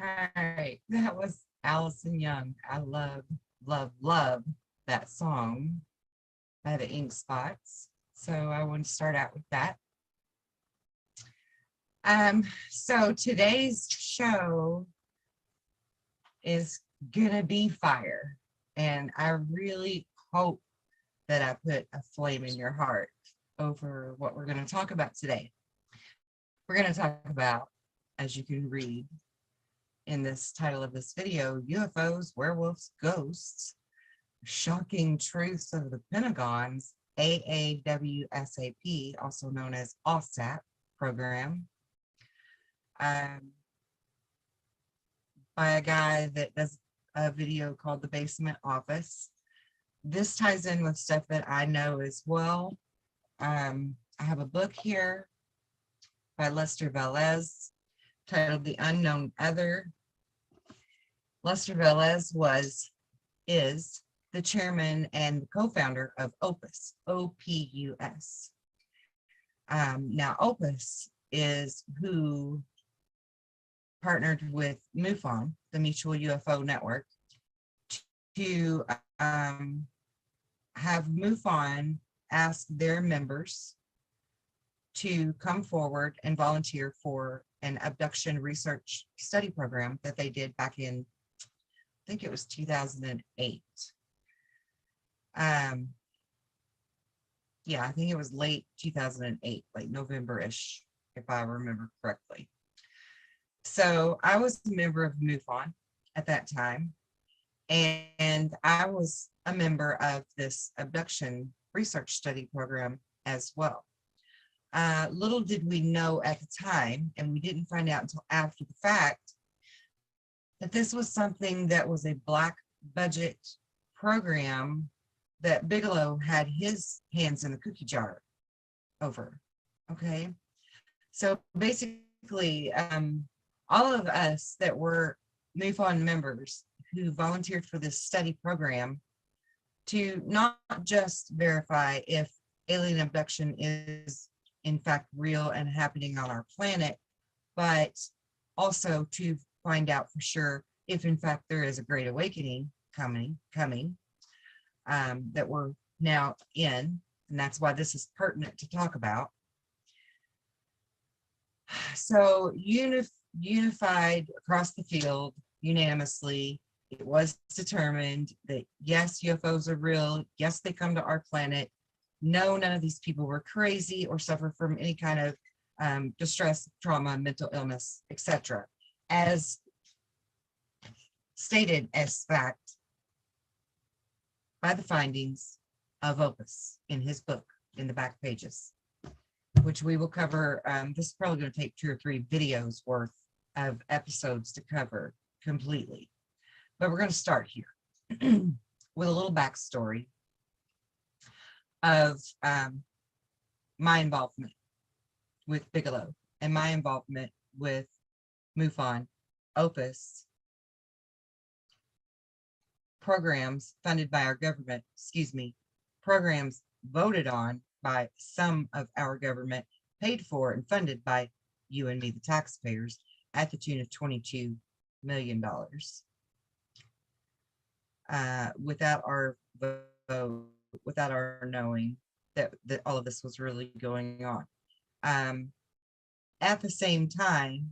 All right, that was Allison Young. I love, love, love that song by the Ink Spots. So I want to start out with that. So today's show is gonna be fire, and I really hope that I put a flame in your heart over what we're going to talk about today. We're going to talk about, as you can read in this title of this video, UFOs, werewolves, ghosts, shocking truths of the Pentagon's AAWSAP, also known as OSAP program, by a guy that does a video called The Basement Office. This ties in with stuff that I know as well. I have a book here by Lester Velez titled The Unknown Other. Lester Velez is the chairman and co-founder of Opus, OPUS. Now, Opus is who partnered with MUFON, the Mutual UFO Network, to have MUFON ask their members to come forward and volunteer for an abduction research study program that they did back in, I think it was 2008. Yeah, I think it was late 2008, like November-ish, if I remember correctly. So I was a member of MUFON at that time, and I was a member of this abduction research study program as well. Little did we know at the time, and we didn't find out until after the fact, that this was something that was a black budget program that Bigelow had his hands in the cookie jar over. Okay, so basically, all of us that were MUFON members who volunteered for this study program to not just verify if alien abduction is in fact real and happening on our planet, but also to find out for sure if in fact there is a great awakening coming that we're now in, and that's why this is pertinent to talk about. So unified across the field unanimously, it was determined that yes, UFOs are real. Yes, they come to our planet. No, none of these people were crazy or suffer from any kind of distress, trauma, mental illness, etc. As stated as fact by the findings of Opus in his book in the back pages. which we will cover. This is probably going to take 2 or 3 videos worth of episodes to cover completely. But we're going to start here with a little backstory of my involvement with Bigelow and my involvement with MUFON, Opus, programs funded by our government, programs voted on by some of our government, paid for and funded by you and me, the taxpayers, at the tune of $22 million. Without our vote, without our knowing that all of this was really going on. At the same time,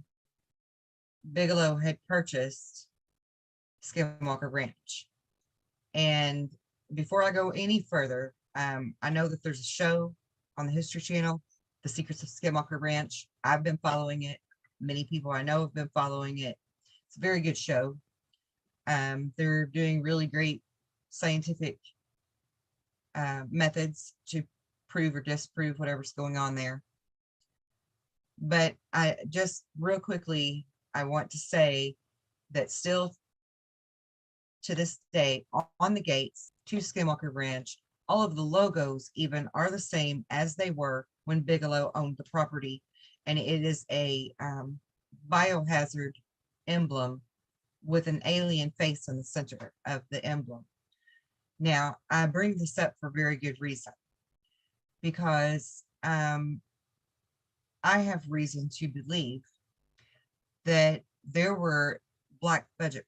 Bigelow had purchased Skinwalker Ranch. And before I go any further, I know that there's a show on the History Channel, The Secrets of Skinwalker Ranch. I've been following it. Many people I know have been following it. It's a very good show. They're doing really great scientific methods to prove or disprove whatever's going on there. But I just real quickly, I want to say that still to this day, on the gates to Skinwalker Ranch, all of the logos even are the same as they were when Bigelow owned the property. And it is a biohazard emblem with an alien face in the center of the emblem. Now, I bring this up for very good reason, because I have reason to believe that there were black budget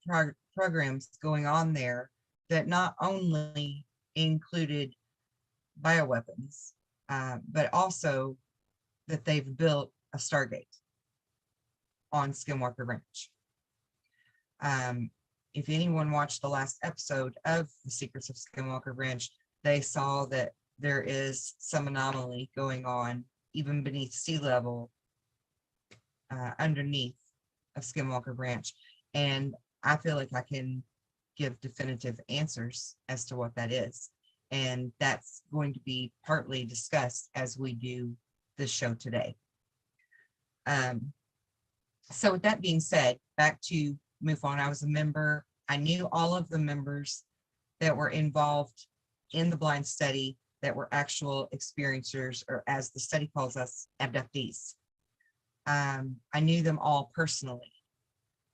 programs going on there that not only included bioweapons, but also that they've built a Stargate on Skinwalker Ranch. If anyone watched the last episode of The Secrets of Skinwalker Ranch, they saw that there is some anomaly going on even beneath sea level, underneath of Skinwalker Ranch. And I feel like I can give definitive answers as to what that is. And that's going to be partly discussed as we do this show today. So with that being said, back to MUFON, I was a member. I knew all of the members that were involved in the blind study that were actual experiencers, or as the study calls us, abductees. I knew them all personally.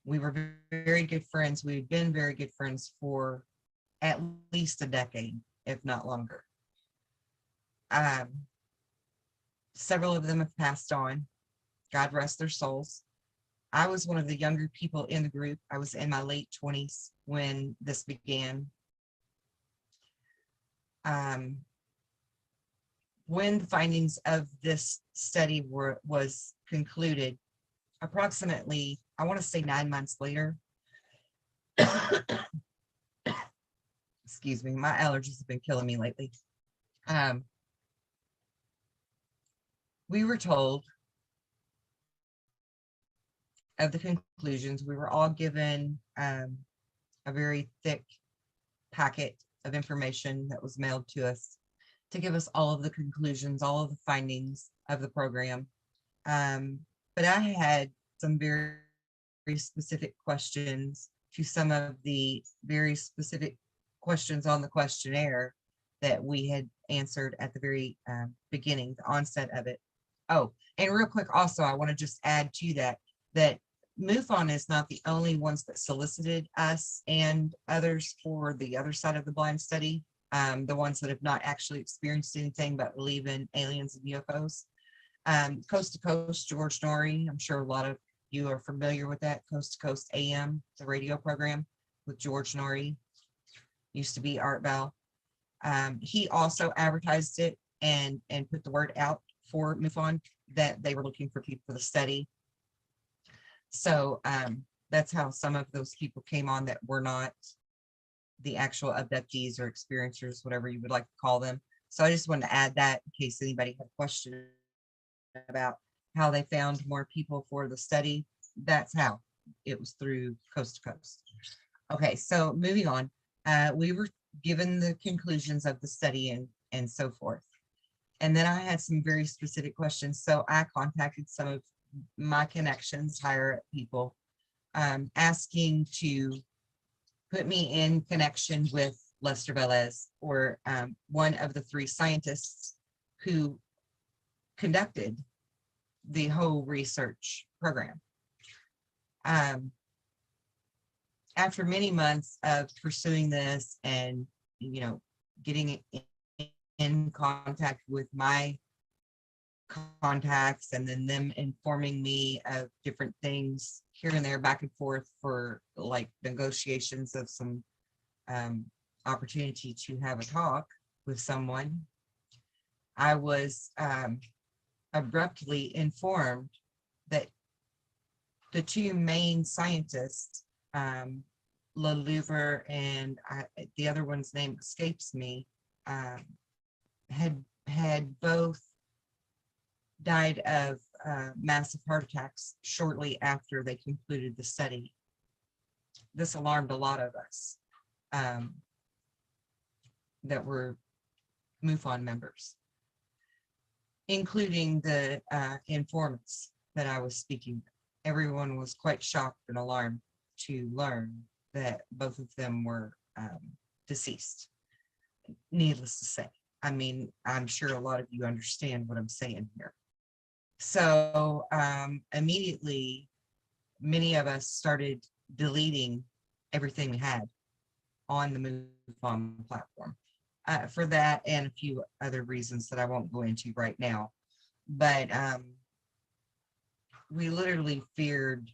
We were very good friends. We've been very good friends for at least a decade, if not longer. Several of them have passed on. God rest their souls. I was one of the younger people in the group. I was in my late 20s when this began. When the findings of this study was concluded, approximately, I want to say 9 months later, excuse me, my allergies have been killing me lately. We were told of the conclusions. We were all given a very thick packet of information that was mailed to us to give us all of the conclusions, all of the findings of the program. But I had some very, very specific questions to some of the very specific questions on the questionnaire that we had answered at the very beginning, the onset of it. Oh, and real quick, also, I want to just add to that, that MUFON is not the only ones that solicited us and others for the other side of the blind study, the ones that have not actually experienced anything but believe in aliens and UFOs. Coast to Coast, George Norrie, I'm sure a lot of you are familiar with that. Coast to Coast AM, the radio program with George Norrie, used to be Art Bell. He also advertised it and put the word out for MUFON that they were looking for people for the study. So that's how some of those people came on that were not the actual abductees or experiencers, whatever you would like to call them. So I just wanted to add that in case anybody had a question about how they found more people for the study. That's how it was, through Coast to Coast. Okay, so moving on, we were given the conclusions of the study and so forth. And then I had some very specific questions. So I contacted some of my connections, higher up people, asking to put me in connection with Lester Velez, or one of the three scientists who conducted the whole research program. After many months of pursuing this and, getting in contact with my contacts, and then them informing me of different things here and there, back and forth, for like negotiations of some opportunity to have a talk with someone, I was abruptly informed that the two main scientists, Louver and the other one's name escapes me, had both died of massive heart attacks shortly after they concluded the study. This alarmed a lot of us that were MUFON members, including the informants that I was speaking with. Everyone was quite shocked and alarmed to learn that both of them were deceased. Needless to say, I mean, I'm sure a lot of you understand what I'm saying here. So immediately, many of us started deleting everything we had on the MUFON platform for that and a few other reasons that I won't go into right now. But we literally feared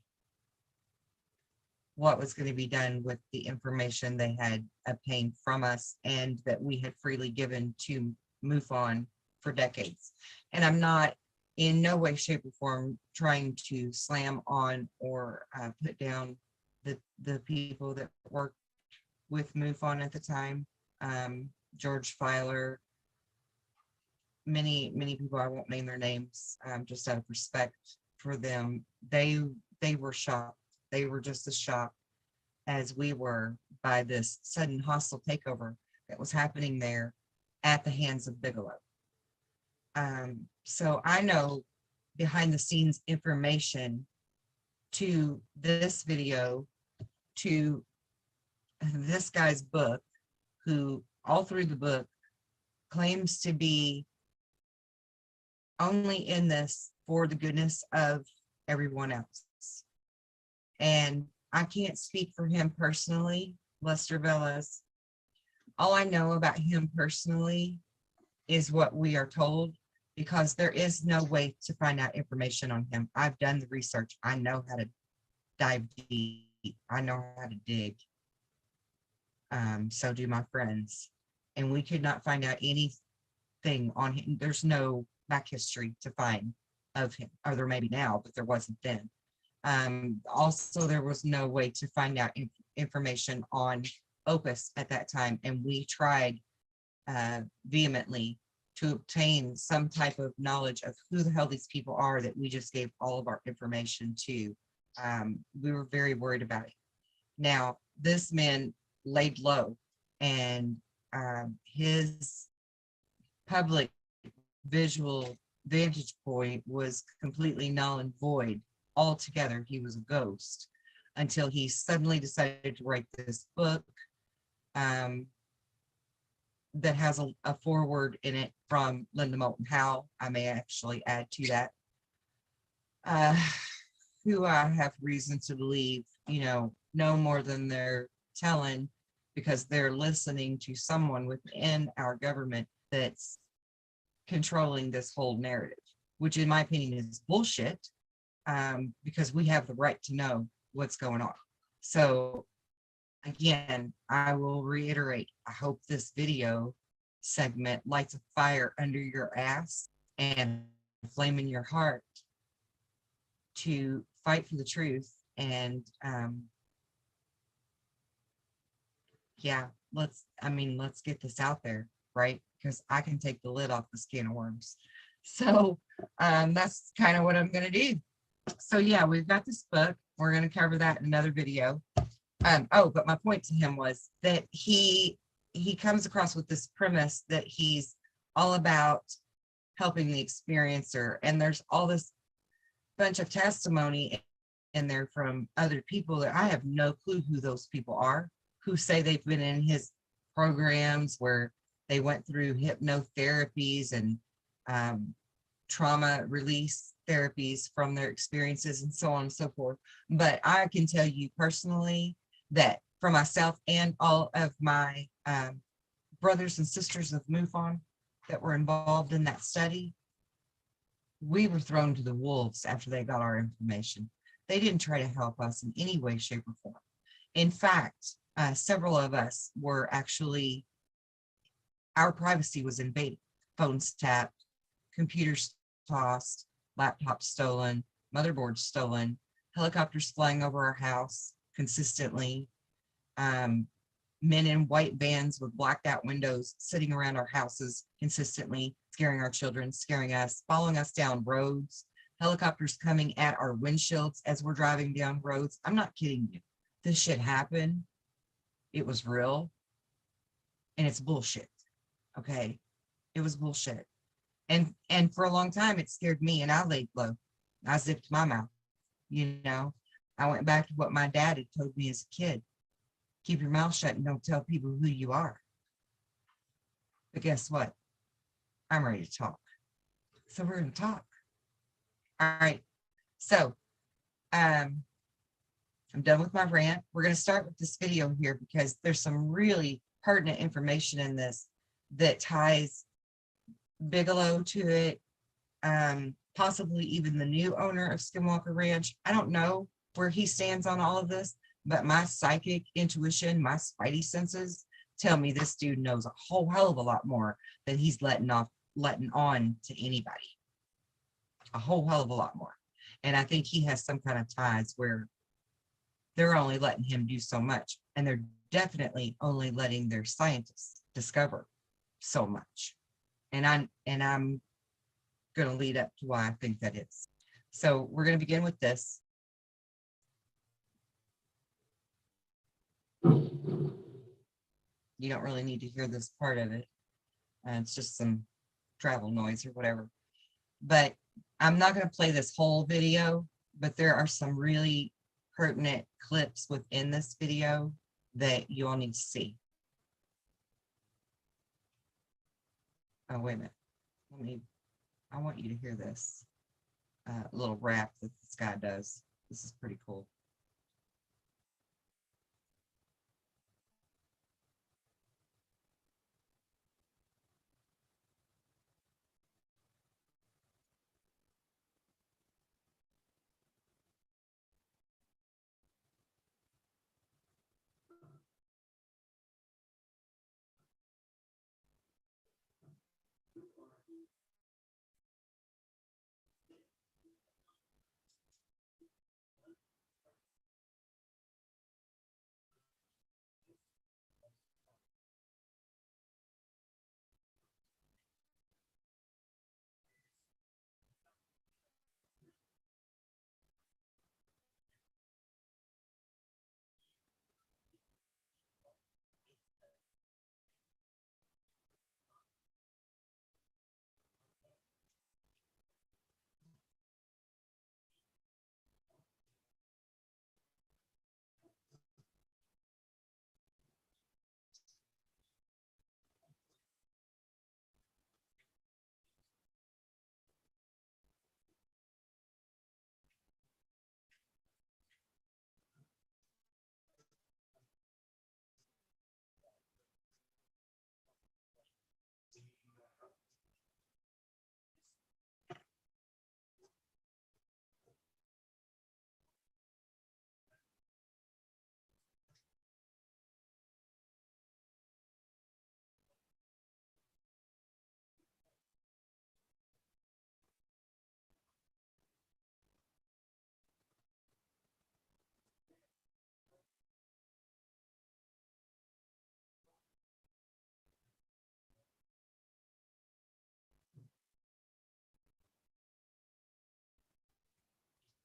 what was going to be done with the information they had obtained from us and that we had freely given to MUFON for decades. And I'm not in no way, shape, or form trying to slam on or put down the people that worked with MUFON at the time. George Filer, many people, I won't name their names, just out of respect for them. They were shocked. They were just as shocked as we were by this sudden hostile takeover that was happening there at the hands of Bigelow. So I know behind the scenes information to this video, to this guy's book, who all through the book claims to be only in this for the goodness of everyone else. And I can't speak for him personally, Lester Velez. All I know about him personally is what we are told, because there is no way to find out information on him. I've done the research. I know how to dive deep. I know how to dig. So do my friends. And we could not find out anything on him. There's no back history to find of him, or there may be now, but there wasn't then. Also, there was no way to find out information on Opus at that time, and we tried vehemently to obtain some type of knowledge of who the hell these people are that we just gave all of our information to. We were very worried about it. Now, this man laid low, and his public visual vantage point was completely null and void altogether. He was a ghost until he suddenly decided to write this book that has a foreword in it from Linda Moulton Howe. I may actually add to that, who I have reason to believe, know more than they're telling, because they're listening to someone within our government that's controlling this whole narrative, which in my opinion is bullshit, because we have the right to know what's going on. So again, I will reiterate, I hope this video segment lights a fire under your ass and a flame in your heart to fight for the truth. And yeah, let's get this out there, right? Because I can take the lid off this can of worms. So that's kind of what I'm going to do. So yeah, we've got this book. We're going to cover that in another video. But my point to him was that he comes across with this premise that he's all about helping the experiencer. And there's all this bunch of testimony in there from other people that I have no clue who those people are, who say they've been in his programs where they went through hypnotherapies and trauma release therapies from their experiences and so on and so forth. But I can tell you personally that for myself and all of my brothers and sisters of MUFON that were involved in that study, we were thrown to the wolves after they got our information. They didn't try to help us in any way, shape, or form. In fact, several of us were actually, our privacy was invaded. Phones tapped, computers tossed, laptops stolen, motherboards stolen, helicopters flying over our house consistently, men in white vans with blacked out windows sitting around our houses consistently, scaring our children, scaring us, following us down roads, helicopters coming at our windshields as we're driving down roads. I'm not kidding you. This shit happened. It was real. And it's bullshit. Okay. It was bullshit. And for a long time, it scared me, and I laid low. I zipped my mouth. You know, I went back to what my dad had told me as a kid. Keep your mouth shut and don't tell people who you are. But guess what? I'm ready to talk. So we're going to talk. All right. So I'm done with my rant. We're going to start with this video here because there's some really pertinent information in this that ties Bigelow to it, possibly even the new owner of Skinwalker Ranch. I don't know where he stands on all of this, but my psychic intuition, my spidey senses tell me this dude knows a whole hell of a lot more than he's letting on to anybody. A whole hell of a lot more. And I think he has some kind of ties where they're only letting him do so much. And they're definitely only letting their scientists discover so much. And I'm going to lead up to why I think that is. So we're going to begin with this. You don't really need to hear this part of it. It's just some travel noise or whatever. But I'm not going to play this whole video, but there are some really pertinent clips within this video that you all need to see. Oh, wait a minute. I want you to hear this little rap that this guy does. This is pretty cool.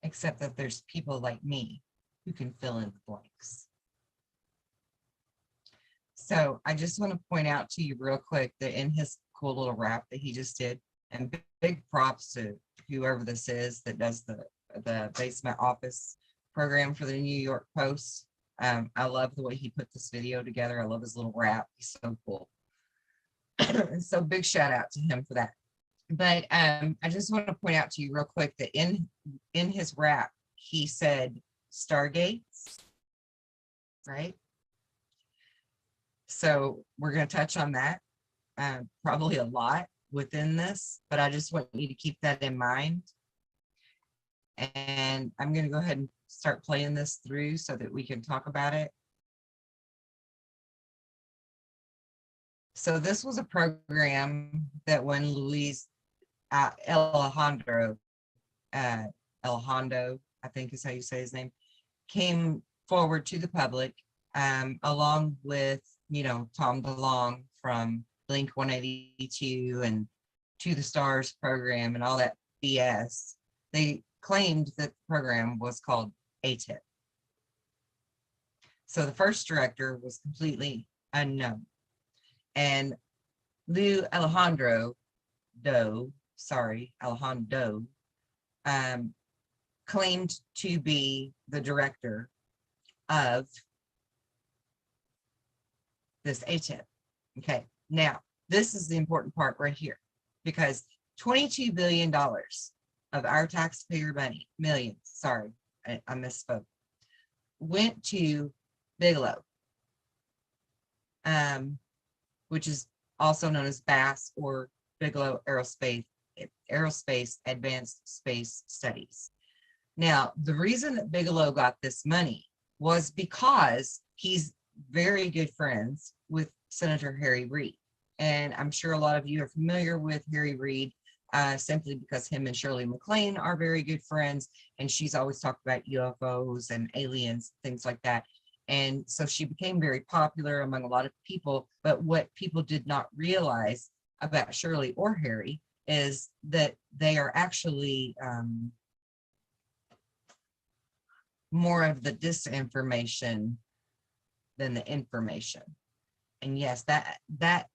Except that there's people like me who can fill in the blanks. So I just want to point out to you real quick that in his cool little rap that he just did, And big props to whoever this is that does the basement office program for the New York Post. I love the way he put this video together. I love his little rap. He's so cool. So big shout out to him for that. But I just want to point out to you real quick that in his rap, he said Stargates, right? So we're going to touch on that probably a lot within this, but I just want you to keep that in mind. And I'm going to go ahead and start playing this through so that we can talk about it. So this was a program that when Luis Alejandro, I think is how you say his name, came forward to the public, along with, Tom DeLonge from Blink 182 and To the Stars program and all that BS. They claimed that the program was called ATIP. So the first director was completely unknown. And Alejandro, claimed to be the director of this ATIP. Okay, now this is the important part right here, because $22 billion of our taxpayer money, millions, sorry, I misspoke, went to Bigelow, which is also known as BASS, or Bigelow Aerospace Advanced Space Studies. Now, the reason that Bigelow got this money was because he's very good friends with Senator Harry Reid. And I'm sure a lot of you are familiar with Harry Reid, simply because him and Shirley MacLaine are very good friends, and she's always talked about UFOs and aliens, things like that. And so she became very popular among a lot of people. But what people did not realize about Shirley or Harry is that they are actually more of the disinformation than the information. And yes, that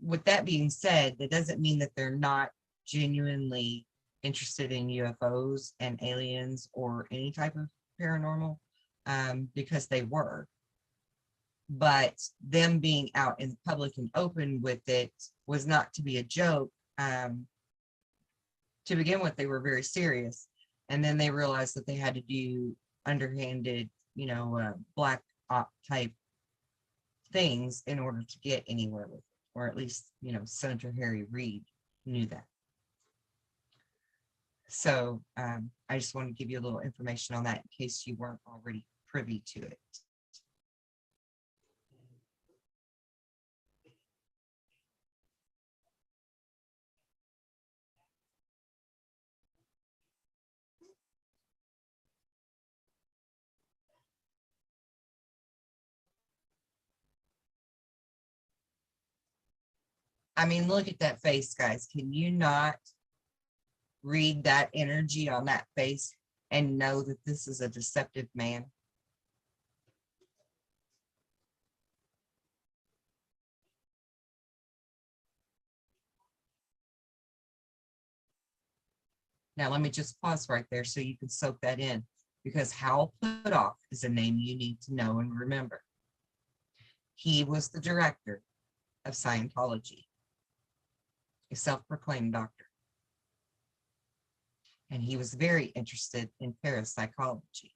with that being said, that doesn't mean that they're not genuinely interested in UFOs and aliens or any type of paranormal, because they were. But them being out in the public and open with it was not to be a joke. To begin with, they were very serious. And then they realized that they had to do underhanded, black op type things in order to get anywhere with it. Or at least, Senator Harry Reid knew that. So I just want to give you a little information on that in case you weren't already privy to it. I mean, look at that face, guys. Can you not read that energy on that face and know that this is a deceptive man? Now, let me just pause right there so you can soak that in, because Hal Puthoff is a name you need to know and remember. He was the director of Scientology, a self-proclaimed doctor. And he was very interested in parapsychology.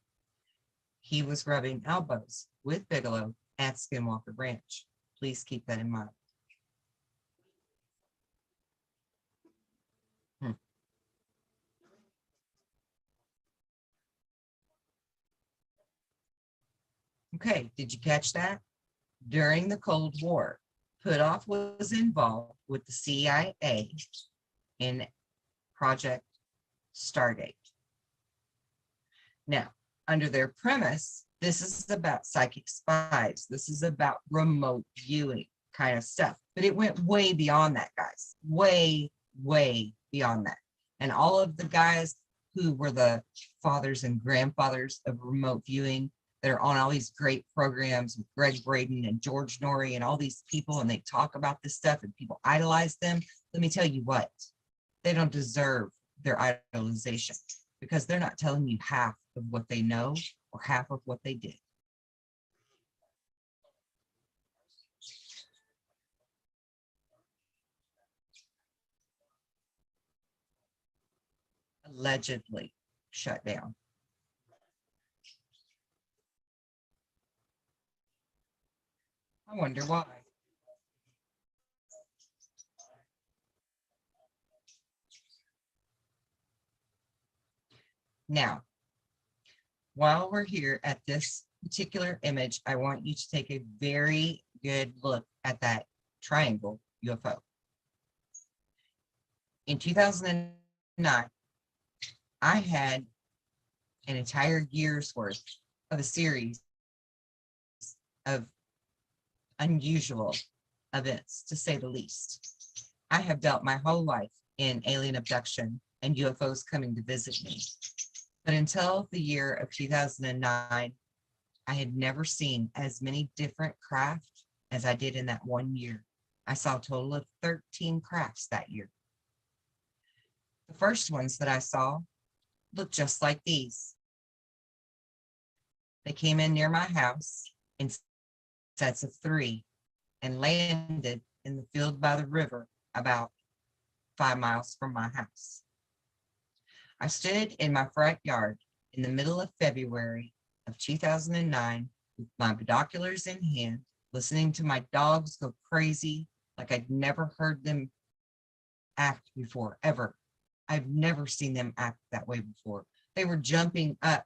He was rubbing elbows with Bigelow at Skinwalker Ranch. Please keep that in mind. Okay, did you catch that? During the Cold War, Puthoff was involved with the CIA in Project Stargate. Now, under their premise, this is about psychic spies. This is about remote viewing kind of stuff. But it went way beyond that, guys. Way, way beyond that. And all of the guys who were the fathers and grandfathers of remote viewing that are on all these great programs with Greg Braden and George Norrie and all these people, and they talk about this stuff and people idolize them. Let me tell you what, They don't deserve their idolization because they're not telling you half of what they know or half of what they did. Allegedly shut down. I wonder why. Now, while we're here at this particular image, I want you to take a very good look at that triangle UFO. In 2009, I had an entire year's worth of a series of unusual events, to say the least. I have dealt my whole life in alien abduction and UFOs coming to visit me. But until the year of 2009, I had never seen as many different craft as I did in that 1 year. I saw a total of 13 crafts that year. The first ones that I saw looked just like these. They came in near my house in sets of three and landed in the field by the river about 5 miles from my house. I stood in my front yard in the middle of February of 2009 with my binoculars in hand, listening to my dogs go crazy like I'd never heard them act before, ever. I've never seen them act that way before. They were jumping up,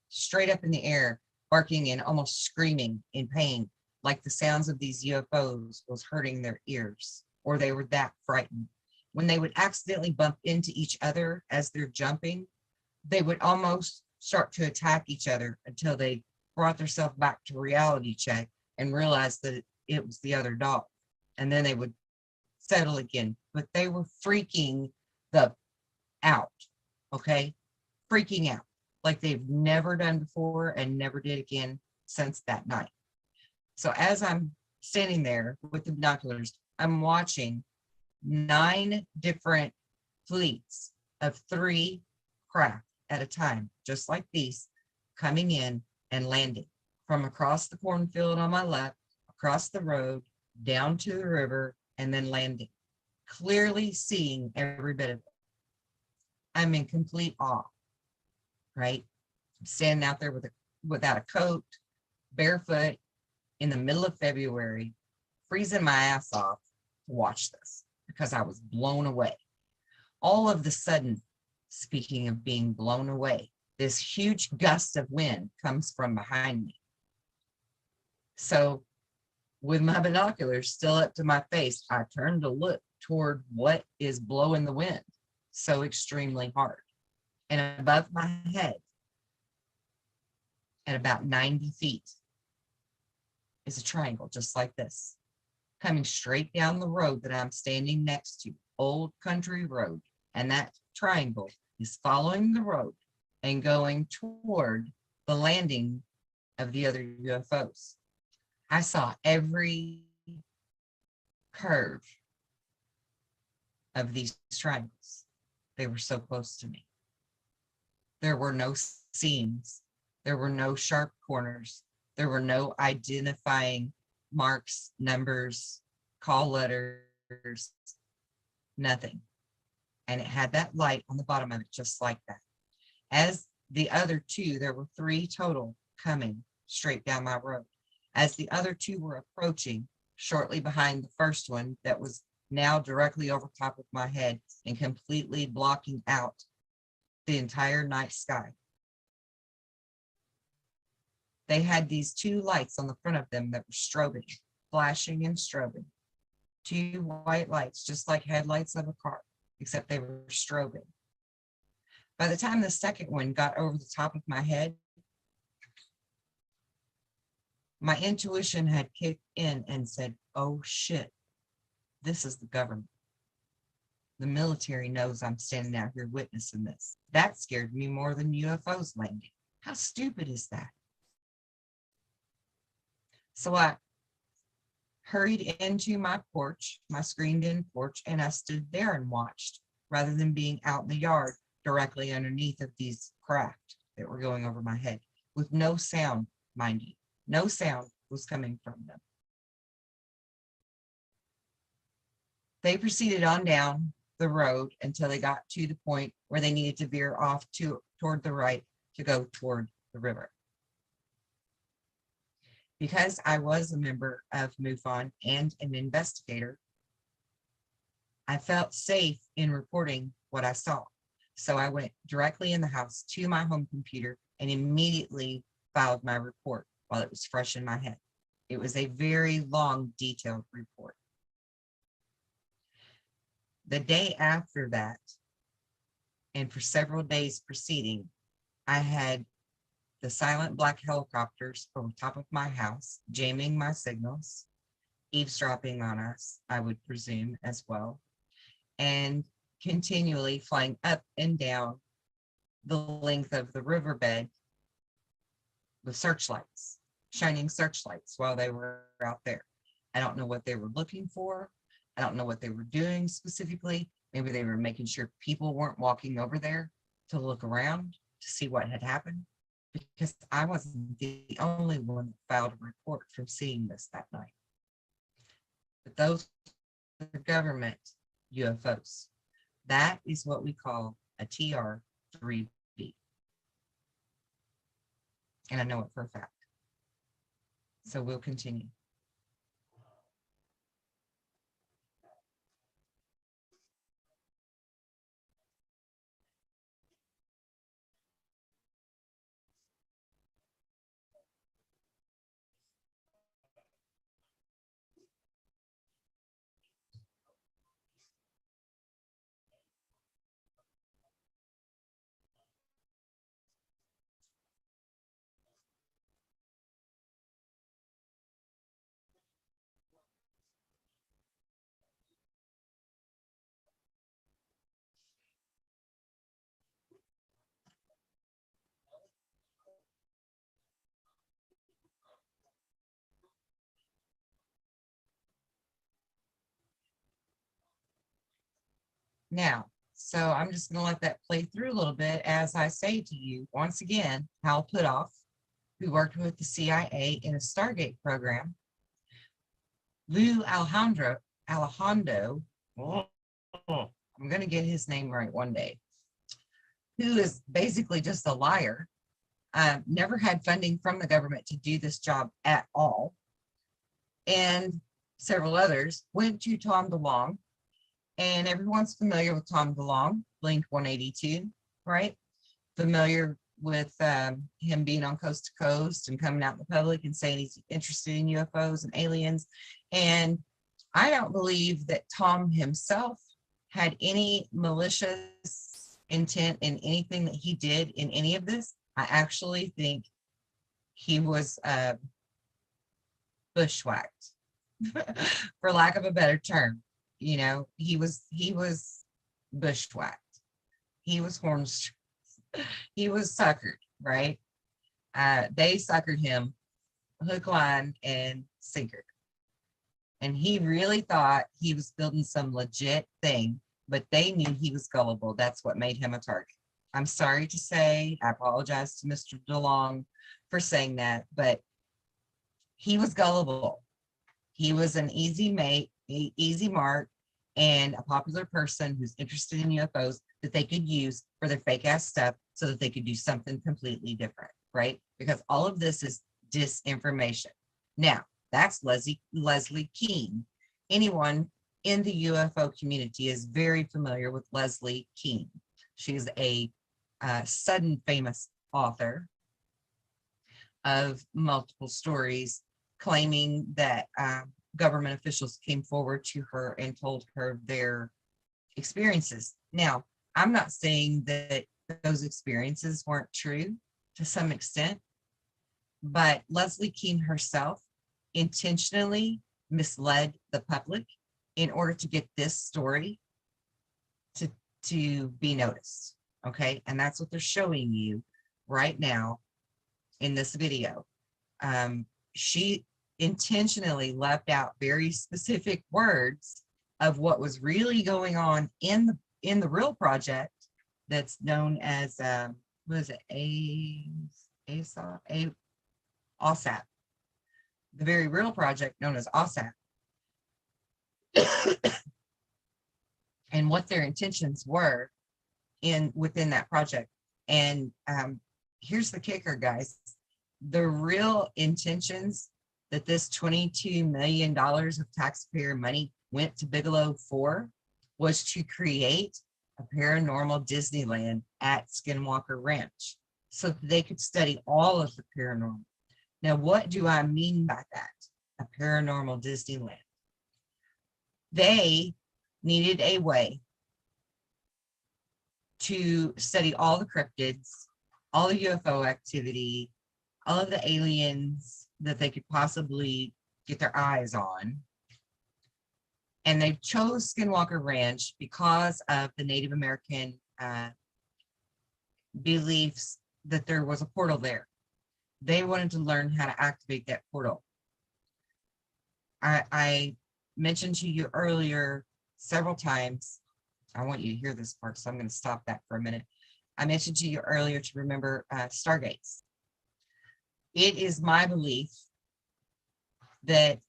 straight up in the air, barking and almost screaming in pain, like the sounds of these UFOs was hurting their ears, or they were that frightened. When they would accidentally bump into each other as they're jumping, they would almost start to attack each other until they brought themselves back to reality check and realized that it was the other dog. And then they would settle again. But they were freaking the out, okay? Freaking out like they've never done before and never did again since that night. So as I'm standing there with the binoculars, I'm watching 9 different fleets of 3 craft at a time, just like these, coming in and landing from across the cornfield on my left, across the road, down to the river, and then landing, clearly seeing every bit of it. I'm in complete awe, right? I'm standing out there without a coat, barefoot, in the middle of February, freezing my ass off to watch this because I was blown away. All of the sudden, speaking of being blown away, this huge gust of wind comes from behind me. So with my binoculars still up to my face, I turn to look toward what is blowing the wind so extremely hard. And above my head, at about 90 feet, is a triangle just like this, coming straight down the road that I'm standing next to, Old Country Road. And that triangle is following the road and going toward the landing of the other UFOs. I saw every curve of these triangles. They were so close to me. There were no seams. There were no sharp corners. There were no identifying marks, numbers, call letters, nothing. And it had that light on the bottom of it, just like that. As the other 2, there were 3 total coming straight down my road. As the other 2 were approaching, shortly behind the first one that was now directly over top of my head and completely blocking out the entire night sky. They had these 2 lights on the front of them that were strobing, flashing and strobing. 2 white lights, just like headlights of a car, except they were strobing. By the time the second one got over the top of my head, my intuition had kicked in and said, oh shit, this is the government. The military knows I'm standing out here witnessing this. That scared me more than UFOs landing. How stupid is that? So I hurried into my porch, my screened-in porch, and I stood there and watched rather than being out in the yard directly underneath of these craft that were going over my head with no sound, mind you. No sound was coming from them. They proceeded on down the road until they got to the point where they needed to veer off toward the right to go toward the river. Because I was a member of MUFON and an investigator, I felt safe in reporting what I saw. So I went directly in the house to my home computer and immediately filed my report while it was fresh in my head. It was a very long, detailed report. The day after that, and for several days preceding, I had the silent black helicopters over top of my house, jamming my signals, eavesdropping on us, I would presume as well, and continually flying up and down the length of the riverbed with searchlights, shining searchlights while they were out there. I don't know what they were looking for. I don't know what they were doing specifically. Maybe they were making sure people weren't walking over there to look around to see what had happened, because I wasn't the only one that filed a report from seeing this that night. But those are government UFOs. That is what we call a TR-3B. And I know it for a fact. So we'll continue. Now, so I'm just going to let that play through a little bit as I say to you, once again, Hal Puthoff, who worked with the CIA in a Stargate program, Lou Alejandro, oh, I'm going to get his name right one day, who is basically just a liar, never had funding from the government to do this job at all, and several others went to Tom DeLonge. And everyone's familiar with Tom DeLonge, Blink 182, right? Familiar with him being on Coast to Coast and coming out in the public and saying he's interested in UFOs and aliens. And I don't believe that Tom himself had any malicious intent in anything that he did in any of this. I actually think he was bushwhacked, for lack of a better term. You know, he was bushwhacked. He was he was suckered, right? They suckered him hook, line, and sinker. And he really thought he was building some legit thing, but they knew he was gullible. That's what made him a target. I'm sorry to say, I apologize to Mr. DeLonge for saying that, but he was gullible. He was an easy mate, easy mark, and a popular person who's interested in UFOs that they could use for their fake ass stuff so that they could do something completely different, right? Because all of this is disinformation. Now, that's Leslie Kean. Anyone in the UFO community is very familiar with Leslie Kean. She's a sudden famous author of multiple stories claiming that government officials came forward to her and told her their experiences. Now, I'm not saying that those experiences weren't true to some extent, but Leslie Kean herself intentionally misled the public in order to get this story to be noticed. Okay, and that's what they're showing you right now in this video. She intentionally left out very specific words of what was really going on in in the real project that's known as, what is it, OSAP, the very real project known as OSAP, and what their intentions were within that project. And here's the kicker, guys. The real intentions that this $22 million of taxpayer money went to Bigelow for was to create a paranormal Disneyland at Skinwalker Ranch so that they could study all of the paranormal. Now, what do I mean by that? A paranormal Disneyland. They needed a way to study all the cryptids, all the UFO activity, all of the aliens that they could possibly get their eyes on. And they chose Skinwalker Ranch because of the Native American beliefs that there was a portal there. They wanted to learn how to activate that portal. I mentioned to you earlier several times, I want you to hear this part, so I'm going to stop that for a minute. I mentioned to you earlier to remember stargates. It is my belief that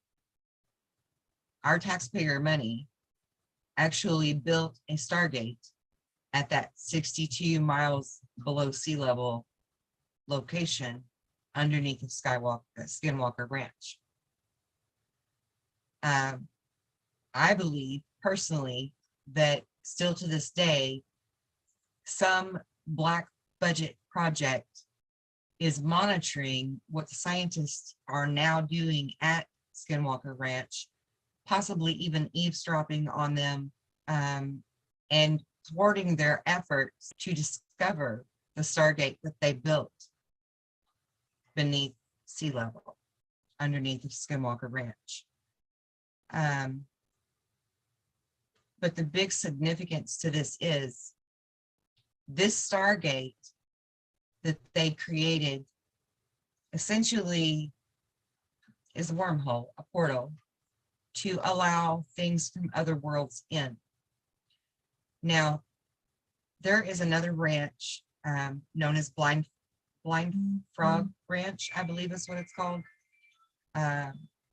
our taxpayer money actually built a stargate at that 62 miles below sea level location underneath the Skinwalker Ranch. I believe personally that still to this day, some black budget project is monitoring what the scientists are now doing at Skinwalker Ranch, possibly even eavesdropping on them, and thwarting their efforts to discover the Stargate that they built beneath sea level, underneath the Skinwalker Ranch. But the big significance to this is this Stargate that they created essentially is a wormhole, a portal, to allow things from other worlds in. Now, there is another ranch known as Blind Frog Ranch, I believe is what it's called,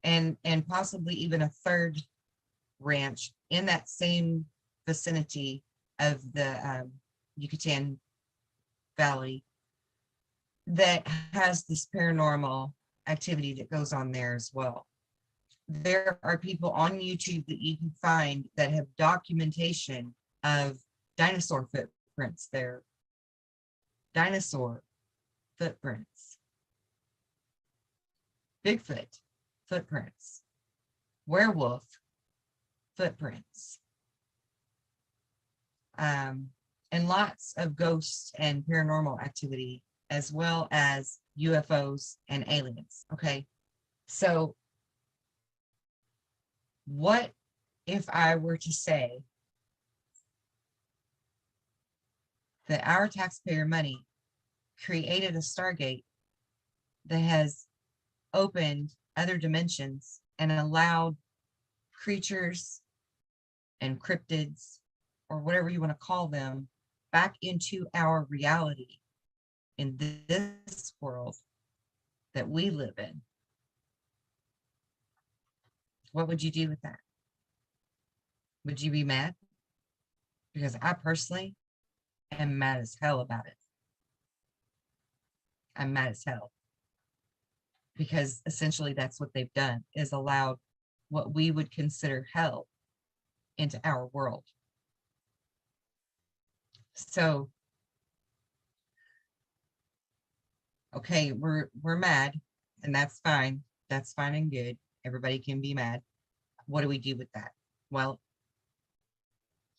and possibly even a third ranch in that same vicinity of the Yucatan Valley that has this paranormal activity that goes on there as well. There are people on YouTube that you can find that have documentation of dinosaur footprints there. Dinosaur footprints. Bigfoot footprints. Werewolf footprints. And lots of ghosts and paranormal activity, as well as UFOs and aliens. Okay, so what if I were to say that our taxpayer money created a Stargate that has opened other dimensions and allowed creatures and cryptids, or whatever you want to call them, back into our reality in this world that we live in? What would you do with that? Would you be mad? Because I personally am mad as hell about it. I'm mad as hell. Because essentially that's what they've done, is allowed what we would consider hell into our world. So, okay, we're mad, and that's fine. That's fine and good. Everybody can be mad. What do we do with that? Well,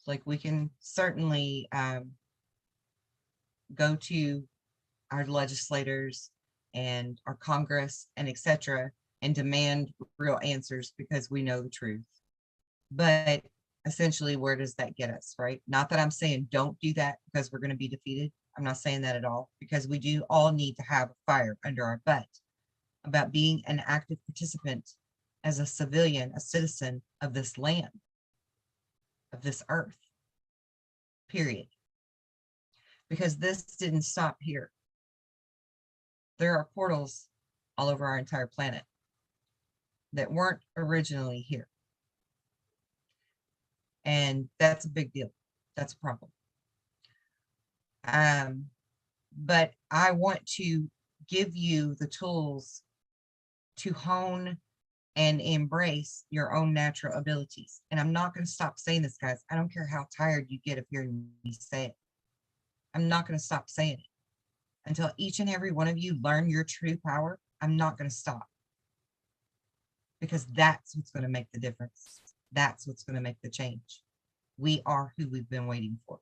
like, we can certainly go to our legislators and our Congress and etc. and demand real answers because we know the truth. But essentially, where does that get us, right? Not that I'm saying don't do that because we're going to be defeated. I'm not saying that at all, because we do all need to have a fire under our butt about being an active participant as a civilian, a citizen of this land, of this earth. period. Because this didn't stop here. There are portals all over our entire planet that weren't originally here. And that's a big deal. That's a problem. But I want to give you the tools to hone and embrace your own natural abilities. And I'm not going to stop saying this, guys. I don't care how tired you get of hearing me say it. I'm not going to stop saying it until each and every one of you learn your true power. I'm not going to stop, because that's what's going to make the difference. That's what's going to make the change. We are who we've been waiting for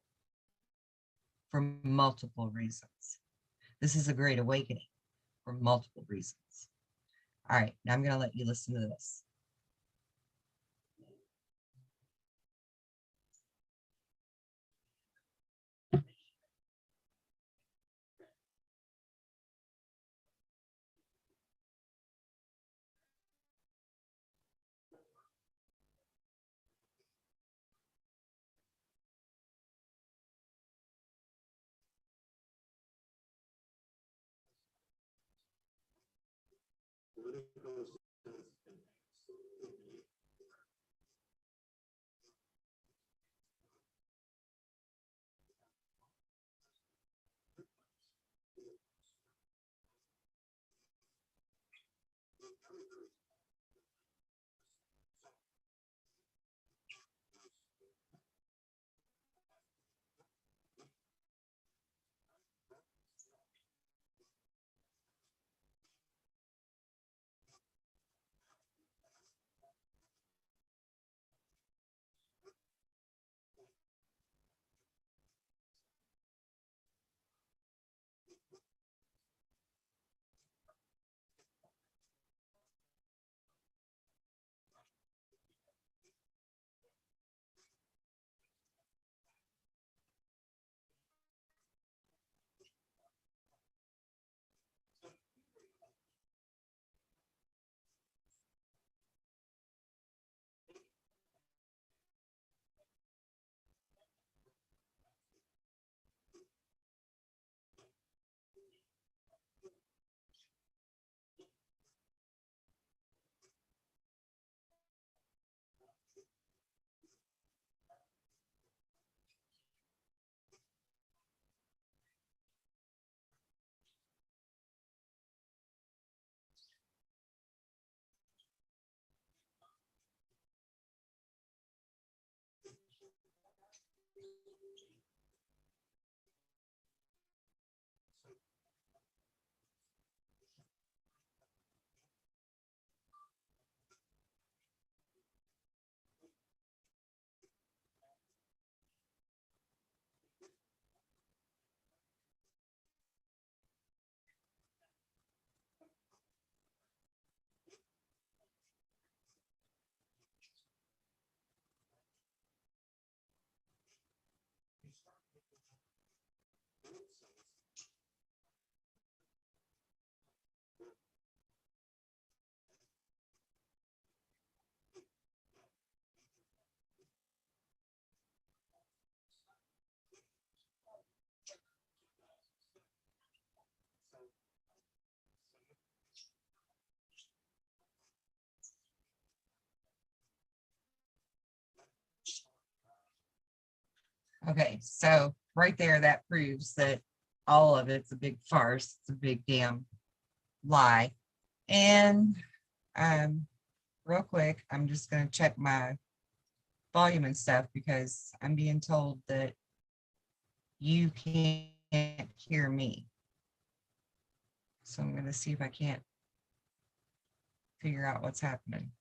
multiple reasons. This is a great awakening for multiple reasons. All right, now I'm going to let you listen to this. Okay, so right there, that proves that all of it's a big farce. It's a big damn lie. And real quick, I'm just going to check my volume and stuff, because I'm being told that you can't hear me. So I'm going to see if I can't figure out what's happening.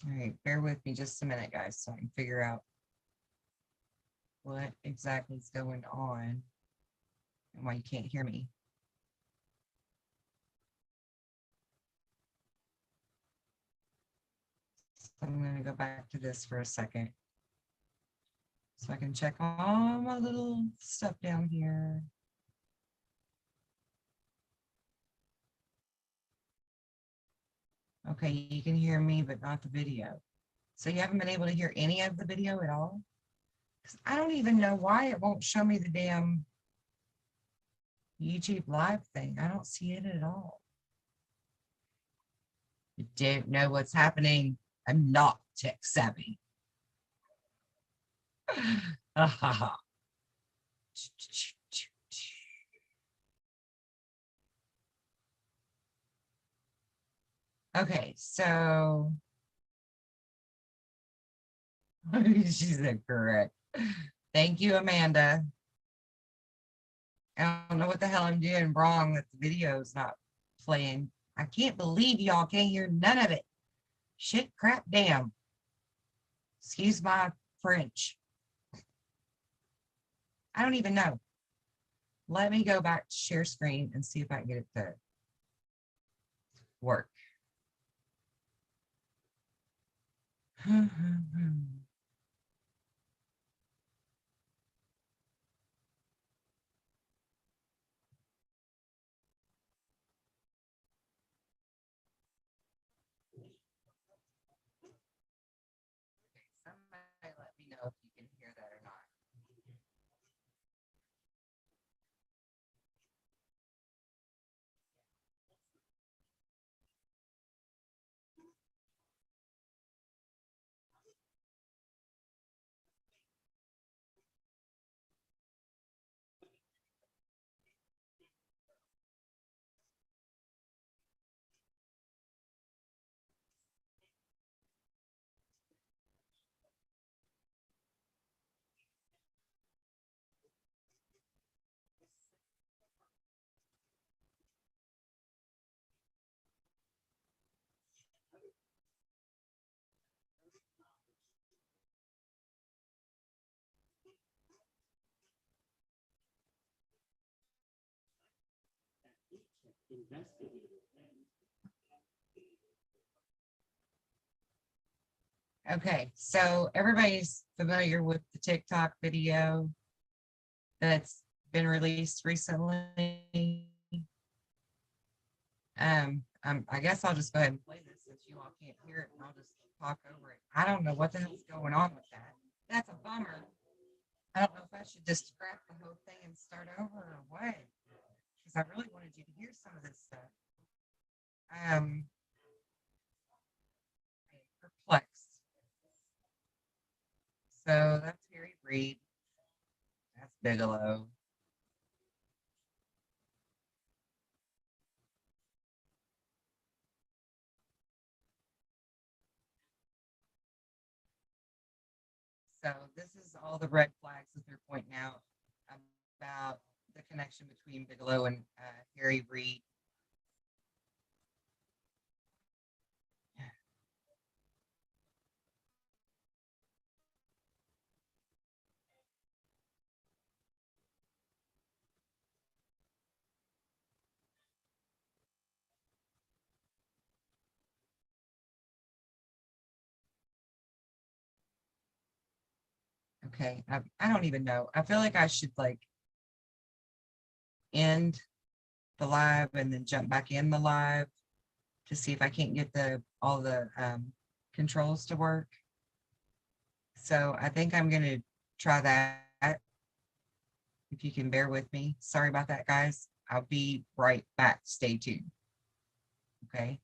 All right, bear with me just a minute, guys, so I can figure out what exactly is going on and why you can't hear me. gonna go back to this for a second so I can check all my little stuff down here. Okay, you can hear me, but not the video. So you haven't been able to hear any of the video at all? Because I don't even know why it won't show me the damn YouTube live thing. I don't see it at all. I don't know what's happening. I'm not tech savvy. Okay, so she said correct. Thank you, Amanda. I don't know what the hell I'm doing wrong that the video is not playing. I can't believe y'all can't hear none of it. Shit, crap, damn. Excuse my French. I don't even know. Let me go back to share screen and see if I can get it to work. Somebody let me know if you can hear that or not. Okay, so everybody's familiar with the TikTok video that's been released recently. I guess I'll just go ahead and play this since you all can't hear it, and I'll just talk over it. I don't know what the hell's going on with that. That's a bummer. I don't know if I should just scrap the whole thing and start over or what, because I really wanted you to hear some of this stuff. Perplexed. So that's Harry Reid. That's Bigelow. So this is all the red flags that they're pointing out about the connection between Bigelow and Harry Reid. Okay, I don't even know. I feel like I should like end the live and then jump back in the live to see if I can't get all the controls to work. So I think I'm gonna try that. If you can bear with me. Sorry about that, guys. I'll be right back. Stay tuned. Okay.